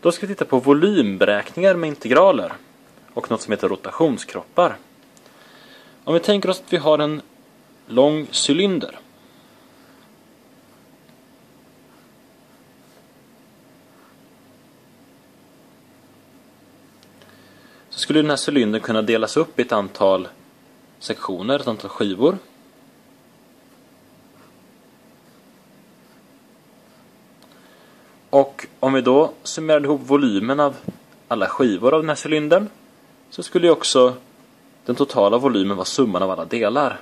Då ska vi titta på volymberäkningar med integraler och något som heter rotationskroppar. Om vi tänker oss att vi har en lång cylinder. Så skulle den här cylindern kunna delas upp i ett antal sektioner, ett antal skivor. Och om vi då summerar ihop volymen av alla skivor av den här cylindern, så skulle ju också den totala volymen vara summan av alla delar.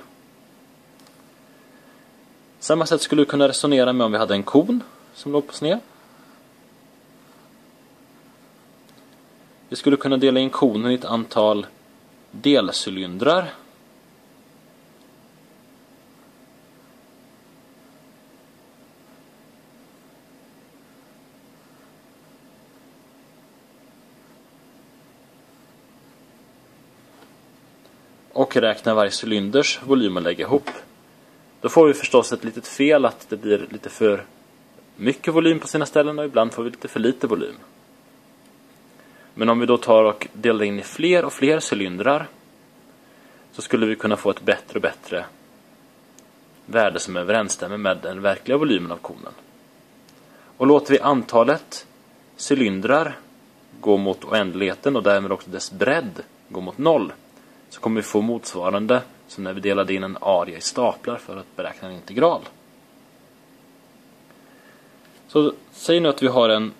Samma sätt skulle vi kunna resonera med om vi hade en kon som låg på sned. Vi skulle kunna dela in konen i ett antal delcylindrar. Och räkna varje cylinders volym och lägga ihop. Då får vi förstås ett litet fel, att det blir lite för mycket volym på sina ställen och ibland får vi lite för lite volym. Men om vi då tar och delar in i fler och fler cylindrar, så skulle vi kunna få ett bättre och bättre värde som överensstämmer med den verkliga volymen av konen. Och låter vi antalet cylindrar gå mot oändligheten och därmed också dess bredd gå mot 0, så kommer vi få motsvarande som när vi delade in en area i staplar för att beräkna en integral. Så säg nu att vi har en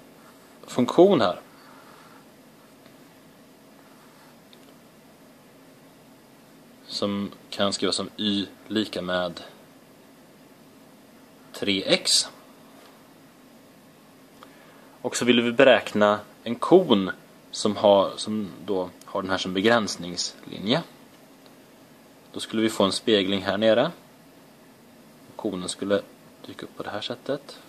funktion här som kan skrivas som y lika med 3x. Och så vill vi beräkna en kon som då har den här som begränsningslinje. Då skulle vi få en spegling här nere. Konen skulle dyka upp på det här sättet.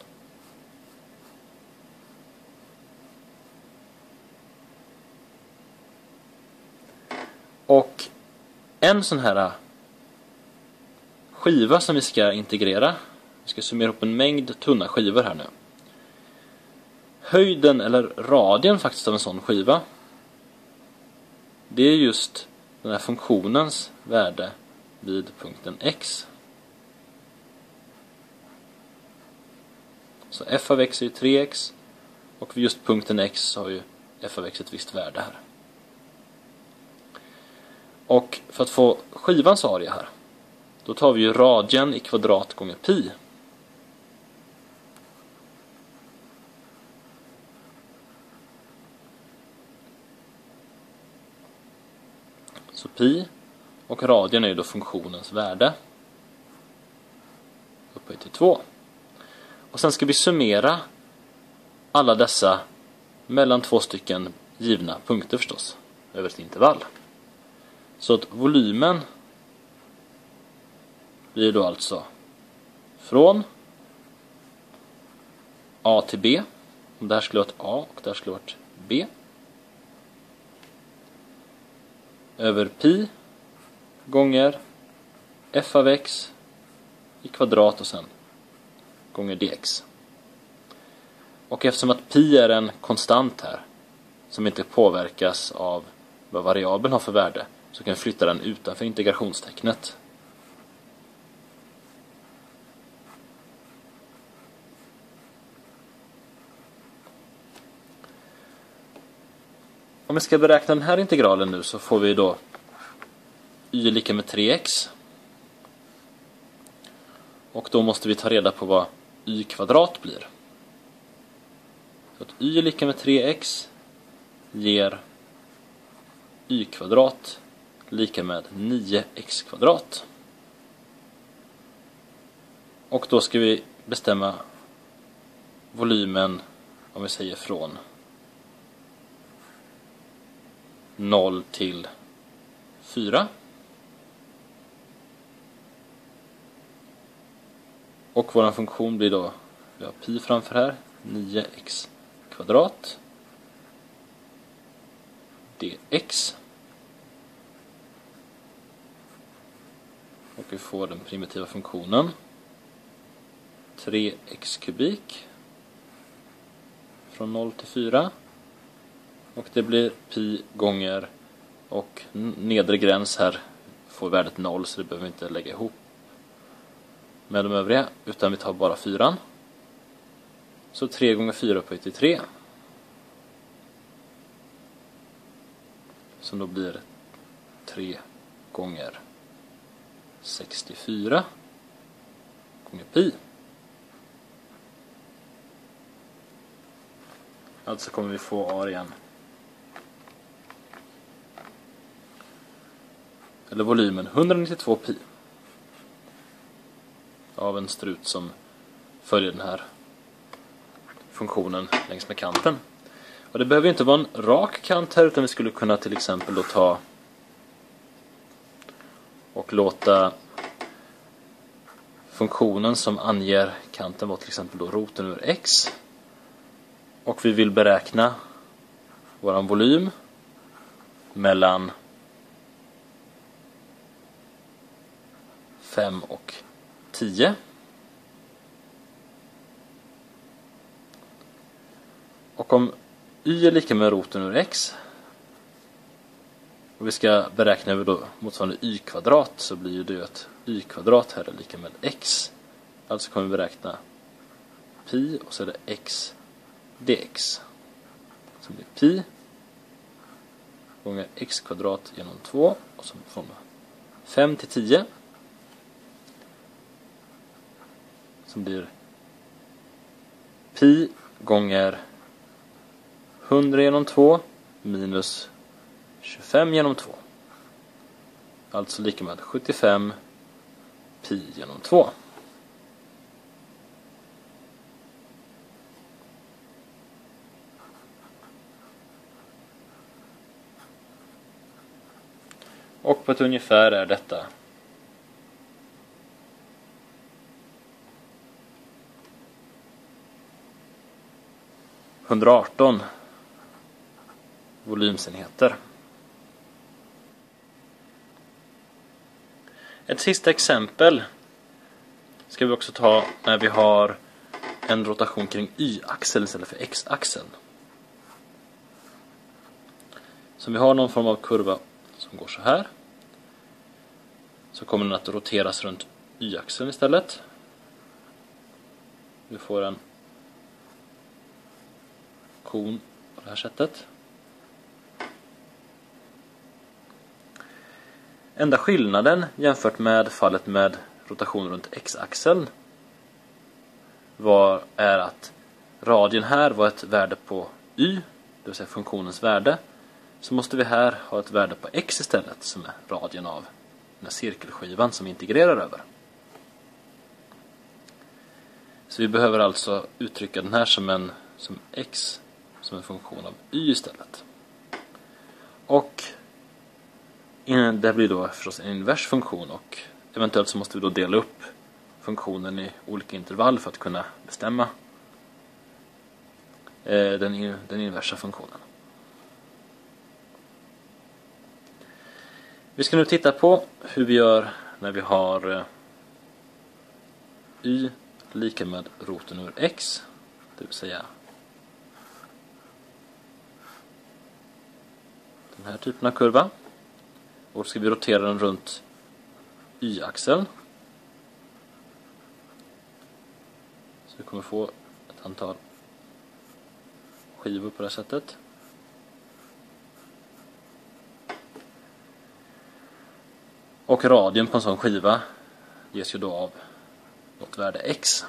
Och en sån här skiva som vi ska integrera, vi ska summera upp en mängd tunna skivor här nu. Höjden eller radien faktiskt av en sån skiva, det är just den här funktionens värde vid punkten x. Så f av x är ju 3x, och vid just punkten x har ju f av x ett visst värde här. Och för att få skivans area här, då tar vi ju radien i kvadrat gånger pi. Så pi och radien är ju då funktionens värde upphöjt till 2. Och sen ska vi summera alla dessa mellan två stycken givna punkter förstås, över ett intervall. Så att volymen blir då alltså från A till B, om det här skulle vara ett A och det här skulle vara ett B, över pi gånger f av x i kvadrat och sen gånger dx. Och eftersom att pi är en konstant här som inte påverkas av vad variabeln har för värde, så kan vi flytta den utanför integrationstecknet. Om vi ska beräkna den här integralen nu, så får vi då y lika med 3x. Och då måste vi ta reda på vad y kvadrat blir. Så att y lika med 3x ger y kvadrat lika med 9x kvadrat. Och då ska vi bestämma volymen, om vi säger från 0 till 4. Och vår funktion blir då, vi har pi framför här, 9x kvadrat dx. Och vi får den primitiva funktionen 3x kubik från 0 till 4 Och det blir pi gånger, och nedre gräns här får värdet 0, så det behöver vi inte lägga ihop med de övriga, utan vi tar bara 4. Så 3 gånger 4 upphöjt till 3. Som då blir 3 gånger 64 gånger pi. Alltså kommer vi få arean, eller volymen, 192 pi av en strut som följer den här funktionen längs med kanten. Och det behöver inte vara en rak kant här, utan vi skulle kunna till exempel då ta och låta funktionen som anger kanten vara till exempel då roten ur x. Och vi vill beräkna våran volym mellan 5 och 10. Och om y är lika med roten ur x, och vi ska beräkna då motsvarande y kvadrat, så blir ju det att y kvadrat här är lika med x. Alltså kommer vi beräkna pi, och så är det x dx. Så blir pi gånger x kvadrat genom 2, och så från 5 till 10. Som blir pi gånger 100 genom 2 minus 25 genom 2. Alltså lika med 75 pi genom 2. Och på ett ungefär är detta 118 volymsenheter. Ett sista exempel ska vi också ta när vi har en rotation kring y-axeln istället för x-axeln. Så vi har någon form av kurva som går så här. Så kommer den att roteras runt y-axeln istället. Vi får en kon på det här sättet. Enda skillnaden jämfört med fallet med rotation runt x-axeln är att radien här var ett värde på y, det vill säga funktionens värde. Så måste vi här ha ett värde på x istället, som är radien av den här cirkelskivan som vi integrerar över. Så vi behöver alltså uttrycka den här som x som en funktion av y istället. Och det blir då förstås en invers funktion, och eventuellt så måste vi då dela upp funktionen i olika intervall för att kunna bestämma den inversa funktionen. Vi ska nu titta på hur vi gör när vi har y lika med roten ur x, det vill säga den här typen av kurva. Och ska vi rotera den runt y-axeln. Så vi kommer få ett antal skivor på det här sättet. Och radien på en sån skiva ges ju då av något värde x.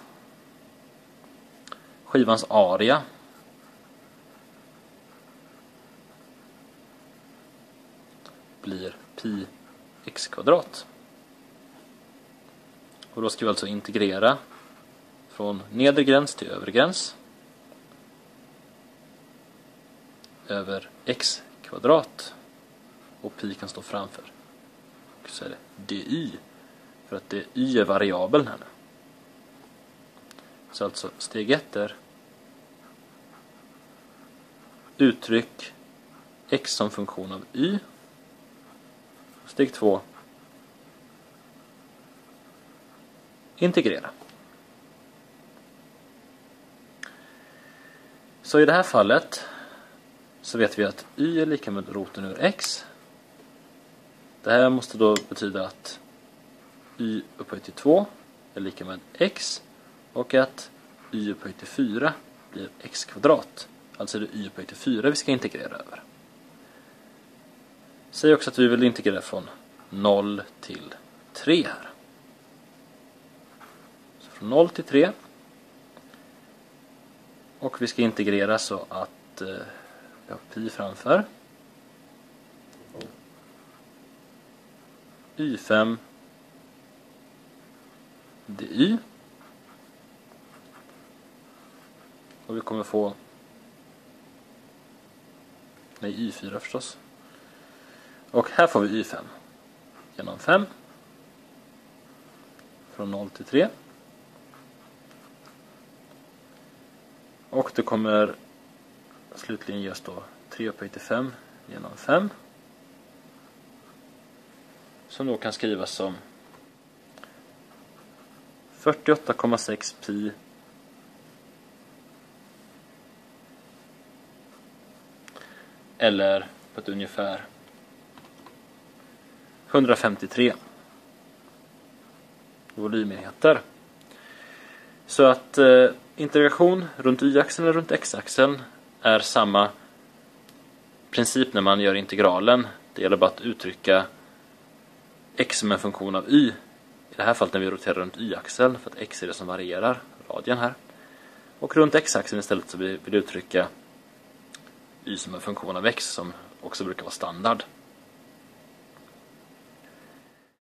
Skivans area blir pi x kvadrat. Och då ska vi alltså integrera från nedre gräns till övre gräns över x kvadrat, och pi kan stå framför. Och så är det dy, för att y är variabeln här nu. Så alltså steg 1 är uttryck x som funktion av y. Steg 2 integrera. Så i det här fallet så vet vi att y är lika med roten ur x. Det här måste då betyda att y upphöjt till 2 är lika med x och att y upphöjt till 4 blir x kvadrat. Alltså är det y upphöjt till 4 vi ska integrera över. Säg också att vi vill integrera från 0 till 3 här. Så från 0 till 3. Och vi ska integrera så att vi har pi framför. y5 dy. Och vi kommer få y4 förstås. Och här får vi y5 genom 5 från 0 till 3. Och det kommer slutligen ge oss då 3 upphöjt till 5 genom 5. Som då kan skrivas som 48,6 pi eller på ett ungefär 153 volymenheter. Så att integration runt y-axeln eller runt x-axeln är samma princip när man gör integralen. Det gäller bara att uttrycka x som en funktion av y. I det här fallet när vi roterar runt y-axeln, för att x är det som varierar, radien här. Och runt x-axeln istället så vill vi uttrycka y som en funktion av x, som också brukar vara standard.